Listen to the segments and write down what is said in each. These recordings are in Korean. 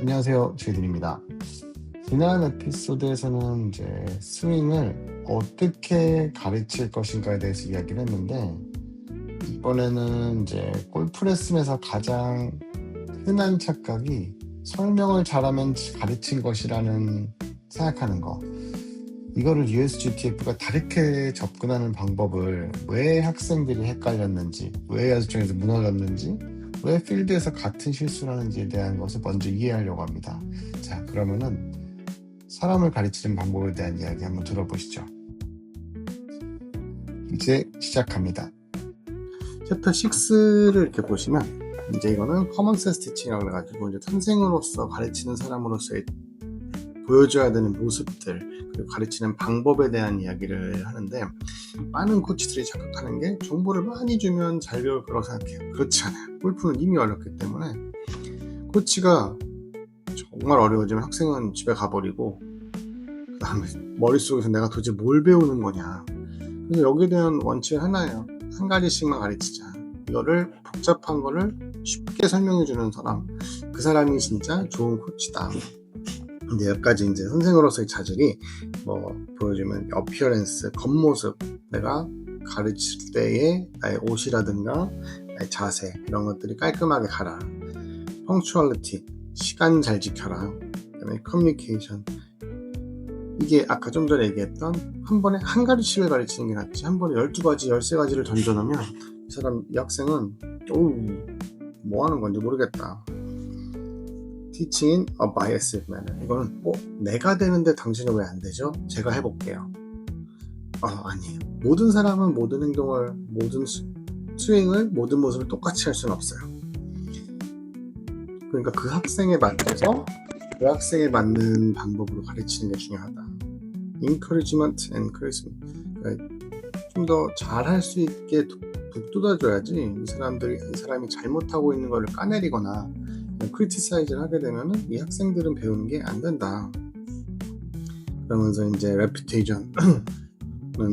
안녕하세요. 주일입니다. 지난 에피소드에서는 이제 스윙을 어떻게 가르칠 것인가에 대해서 이야기를 했는데, 이번에는 이제 골프 레슨에서 가장 흔한 착각이 설명을 잘하면 가르친 것이라는 생각하는 거. 이거를 USGTF가 다르게 접근하는 방법을 왜 학생들이 헷갈렸는지, 왜 연습장에서 무너졌는지, 왜 필드에서 같은 실수를 하는지에 대한 것을 먼저 이해하려고 합니다. 자, 그러면은 사람을 가르치는 방법에 대한 이야기 한번 들어보시죠. 이제 시작합니다. 챕터 6를 이렇게 보시면 이제 이거는 커먼 센스 티칭이라고 해가지고 이제 선생으로서 가르치는 사람으로서의 보여줘야 되는 모습들, 그리고 가르치는 방법에 대한 이야기를 하는데, 많은 코치들이 착각하는 게 정보를 많이 주면 잘 배울 거라고 생각해요. 그렇지 않아요. 골프는 이미 어렵기 때문에 코치가 정말 어려워지면 학생은 집에 가버리고, 그 다음에 머릿속에서 내가 도대체 뭘 배우는 거냐. 그래서 여기에 대한 원칙 하나예요. 한 가지씩만 가르치자. 이거를 복잡한 거를 쉽게 설명해 주는 사람, 그 사람이 진짜 좋은 코치다. 근데 여기까지 이제 선생으로서의 자질이 보여주면 어피어런스, 겉모습, 내가 가르칠 때의 나의 옷이라든가 나의 자세, 이런 것들이 깔끔하게 가라. 펑추얼리티, 시간 잘 지켜라. 그다음에 커뮤니케이션, 이게 아까 좀 전에 얘기했던 한 번에 한 가지씩을 가르치는 게 낫지, 한 번에 12가지, 13가지를 던져놓으면 이 학생은 뭐 하는 건지 모르겠다. Teaching in a biased manner. 이거는 내가 되는데 당신은 왜 안 되죠? 제가 해볼게요. 아니에요. 모든 사람은 모든 행동을, 모든 스윙을, 모든 모습을 똑같이 할 수는 없어요. 그러니까 그 학생에 맞춰서 그 학생에 맞는 방법으로 가르치는 게 중요하다. Encouragement and encouragement. 그러니까 좀 더 잘할 수 있게 북돋아줘야지, 이 사람이 잘못하고 있는 거를 까내리거나 크리티사이즈를 하게 되면은 이 학생들은 배우는 게 안 된다. 그러면서 이제 레퓨테이션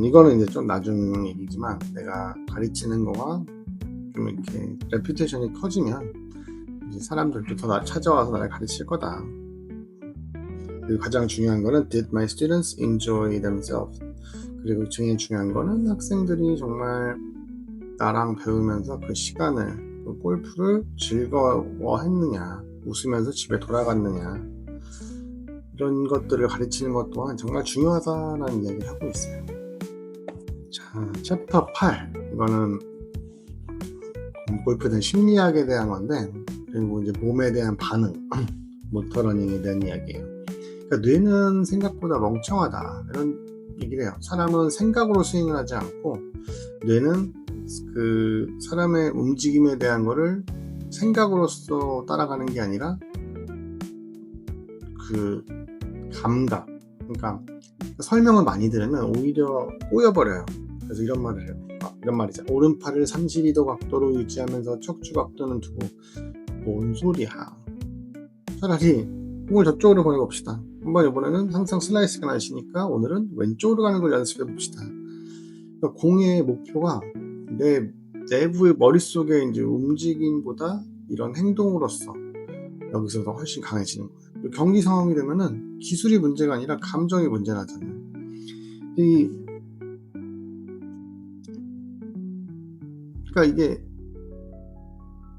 이거는 이제 좀 나중 얘기지만, 내가 가르치는 거가 좀 이렇게 레퓨테이션이 커지면 이제 사람들도 더 찾아와서 나를 가르칠 거다. 그리고 가장 중요한 거는 Did my students enjoy themselves? 그리고 제일 중요한 거는 학생들이 정말 나랑 배우면서 그 시간을, 그 골프를 즐거워했느냐, 웃으면서 집에 돌아갔느냐, 이런 것들을 가르치는 것 또한 정말 중요하다는 이야기를 하고 있어요. 자, 챕터 8, 이거는 골프에 대한 심리학에 대한 건데, 그리고 이제 몸에 대한 반응, 모터러닝에 대한 이야기예요. 그러니까 뇌는 생각보다 멍청하다, 이런 얘기를 해요. 사람은 생각으로 스윙을 하지 않고, 뇌는 그 사람의 움직임에 대한 거를 생각으로서 따라가는 게 아니라 그 감각, 그러니까 설명을 많이 들으면 오히려 꼬여버려요. 그래서 이런 말을 해요. 이런 말이죠. 오른팔을 32도 각도로 유지하면서 척추 각도는 두고. 뭔 소리야. 차라리 공을 저쪽으로 보내봅시다. 한번 이번에는 항상 슬라이스가 나시니까 오늘은 왼쪽으로 가는 걸 연습해 봅시다. 그러니까 공의 목표가 내 내부의 머릿속에 이제 움직임보다 이런 행동으로서 여기서 더 훨씬 강해지는 거예요. 경기 상황이 되면은 기술이 문제가 아니라 감정이 문제가 나잖아요. 그러니까 이게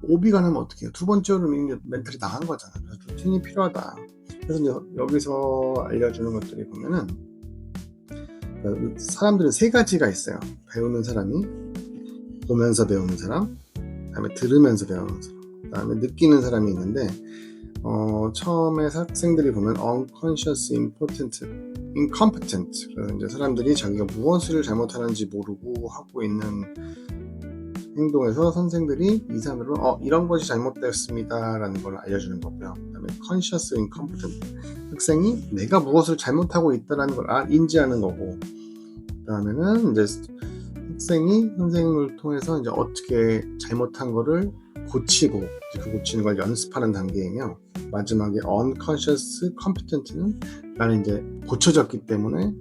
오비가 나면 어떻게 해요? 두 번째로 멘탈이 나간 거잖아요. 그래서 루틴이 필요하다. 그래서 여기서 알려주는 것들이 보면은, 사람들은 세 가지가 있어요. 배우는 사람이 보면서 배우는 사람, 그 다음에 들으면서 배우는 사람, 그 다음에 느끼는 사람이 있는데, 처음에 학생들이 보면 unconscious, incompetent, 이제 사람들이 자기가 무엇을 잘못하는지 모르고 하고 있는 행동에서 선생들이 2, 3으로 이런 것이 잘못되었습니다 라는 걸 알려주는 거고요. 그 다음에 conscious, incompetent, 학생이 내가 무엇을 잘못하고 있다는 걸 인지하는 거고, 그 다음에는 이제 학생이 선생님을 통해서 이제 어떻게 잘못한 거를 고치고, 그 고치는 걸 연습하는 단계이며, 마지막에 unconscious competent는 나는 이제 고쳐졌기 때문에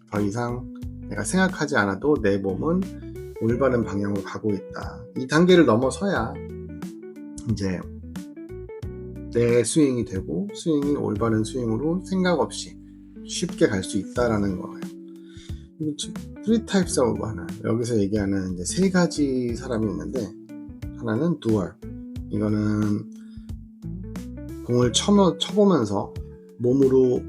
더 이상 내가 생각하지 않아도 내 몸은 올바른 방향으로 가고 있다. 이 단계를 넘어서야 이제 내 스윙이 되고 스윙이 올바른 스윙으로 생각 없이 쉽게 갈 수 있다라는 거예요. 3 types of runner. 여기서 얘기하는 이제 세 가지 사람이 있는데, 하나는 doer. 이거는 공을 쳐보면서 몸으로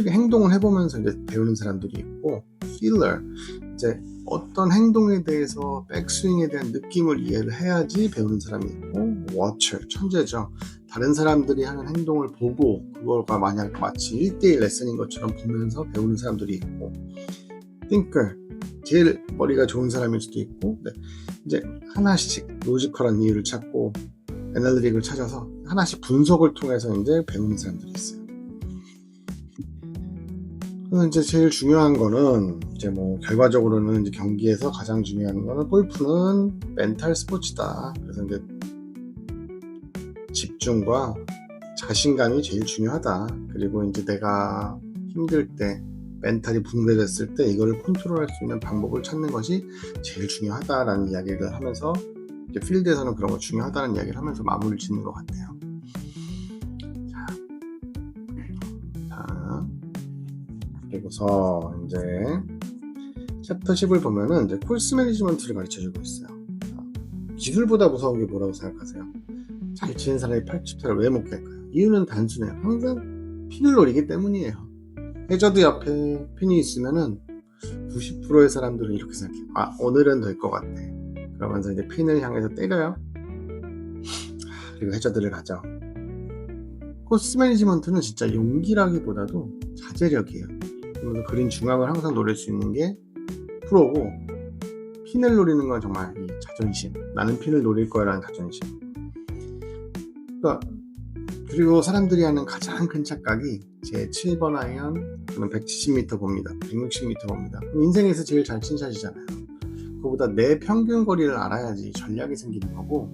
행동을 해보면서 이제 배우는 사람들이 있고, feeler. 이제 어떤 행동에 대해서 백스윙에 대한 느낌을 이해를 해야지 배우는 사람이 있고, watcher. 천재죠. 다른 사람들이 하는 행동을 보고 그거가 마치 1대1 레슨인 것처럼 보면서 배우는 사람들이 있고, thinker. 제일 머리가 좋은 사람일 수도 있고, 네. 이제 하나씩 로지컬한 이유를 찾고 애널리틱을 찾아서 하나씩 분석을 통해서 이제 배우는 사람들이 있어요. 그래서 이제 제일 중요한 거는 이제 뭐 결과적으로는 이제 경기에서 가장 중요한 거는 골프는 멘탈 스포츠다. 그래서 이제 집중과 자신감이 제일 중요하다. 그리고 이제 내가 힘들 때, 멘탈이 붕괴됐을 때 이거를 컨트롤할 수 있는 방법을 찾는 것이 제일 중요하다라는 이야기를 하면서, 이제 필드에서는 그런 거 중요하다는 이야기를 하면서 마무리를 짓는 것 같아요. 자, 그리고서 이제 챕터 10을 보면은 이제 코스 매니지먼트를 가르쳐주고 있어요. 기술보다 무서운 게 뭐라고 생각하세요? 잘 치는 사람이 80타를 왜 못 깰까요? 이유는 단순해요. 항상 핀을 노리기 때문이에요. 해저드 옆에 핀이 있으면은 90%의 사람들은 이렇게 생각해요. 아, 오늘은 될 것 같아. 그러면서 이제 핀을 향해서 때려요. 그리고 해저드를 가죠. 코스 매니지먼트는 진짜 용기라기보다도 자제력이에요. 그러면서 그린 중앙을 항상 노릴 수 있는 게 프로고, 핀을 노리는 건 정말 이 자존심. 나는 핀을 노릴 거야 라는 자존심. 그러니까 그리고 사람들이 하는 가장 큰 착각이, 제 7번 아이언 저는 170m 봅니다. 160m 봅니다. 인생에서 제일 잘 친 샷이잖아요. 그거보다 내 평균 거리를 알아야지 전략이 생기는 거고,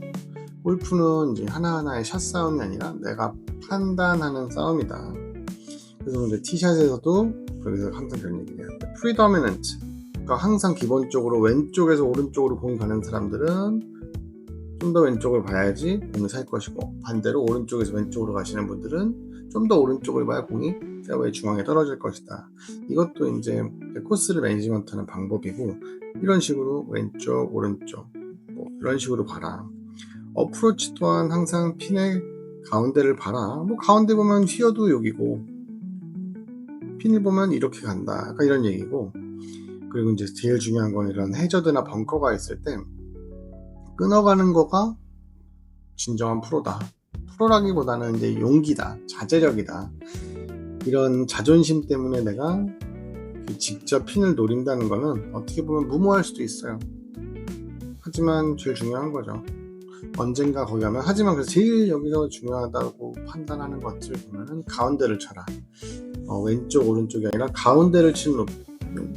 골프는 이제 하나하나의 샷 싸움이 아니라 내가 판단하는 싸움이다. 그래서 이제 티샷에서도 거기서 항상 그런 얘기를 해요. 프리도미넌트. 그러니까 항상 기본적으로 왼쪽에서 오른쪽으로 공이 가는 사람들은 좀 더 왼쪽을 봐야지 공이 살 것이고, 반대로 오른쪽에서 왼쪽으로 가시는 분들은 좀 더 오른쪽을 봐야 공이 페어웨이 중앙에 떨어질 것이다. 이것도 이제 코스를 매니지먼트하는 방법이고, 이런 식으로 왼쪽, 오른쪽 뭐 이런 식으로 봐라. 어프로치 또한 항상 핀의 가운데를 봐라. 뭐 가운데 보면 휘어도 여기고, 핀을 보면 이렇게 간다. 약간 이런 얘기고, 그리고 이제 제일 중요한 건 이런 해저드나 벙커가 있을 때 끊어가는 거가 진정한 프로다. 프로라기보다는 이제 용기다, 자제력이다. 이런 자존심 때문에 내가 직접 핀을 노린다는 거는 어떻게 보면 무모할 수도 있어요. 하지만 제일 중요한 거죠. 언젠가 거기 가면, 하지만 그래서 제일 여기서 중요하다고 판단하는 것을 보면은 가운데를 쳐라. 왼쪽 오른쪽이 아니라 가운데를 치는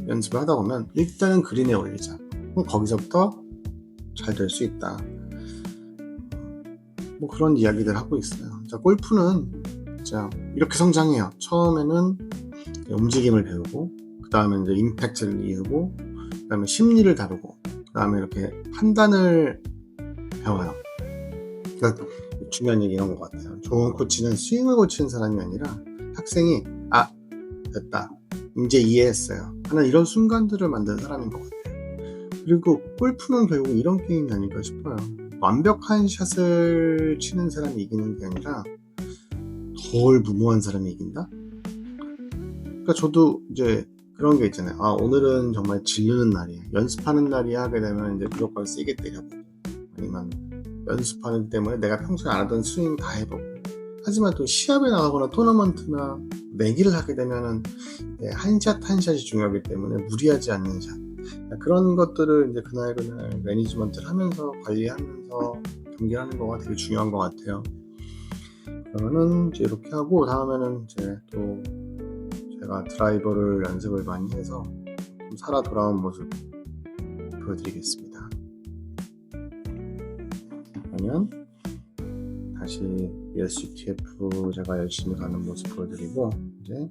연습을 하다 보면 일단은 그린에 올리자. 그럼 거기서부터 잘 될 수 있다. 뭐 그런 이야기들 하고 있어요. 자, 골프는 자 이렇게 성장해요. 처음에는 움직임을 배우고, 그 다음에 이제 임팩트를 이해하고, 그 다음에 심리를 다루고, 그 다음에 이렇게 판단을 배워요. 그러니까 중요한 얘기 이런 것 같아요. 좋은 코치는 스윙을 고치는 사람이 아니라 학생이 됐다, 이제 이해했어요 하는 이런 순간들을 만드는 사람인 것 같아요. 그리고 골프는 결국 이런 게임이 아닐까 싶어요. 완벽한 샷을 치는 사람이 이기는 게 아니라 덜 무모한 사람이 이긴다? 그러니까 저도 이제 그런 게 있잖아요. 오늘은 정말 질르는 날이에요. 연습하는 날이야 하게 되면 이제 무조건 세게 때려보고, 아니면 연습하는 때문에 내가 평소에 안 하던 스윙 다 해보고. 하지만 또 시합에 나가거나 토너먼트나 내기를 하게 되면은 한 샷 한 샷이 중요하기 때문에 무리하지 않는 샷. 그런 것들을 이제 그날 매니지먼트를 하면서 관리하면서 경기하는 거가 되게 중요한 것 같아요. 그러면은 이제 이렇게 하고, 다음에는 이제 또 제가 드라이버를 연습을 많이 해서 좀 살아 돌아온 모습 보여드리겠습니다. 그러면 다시 SGTF 제가 열심히 가는 모습 보여드리고, 이제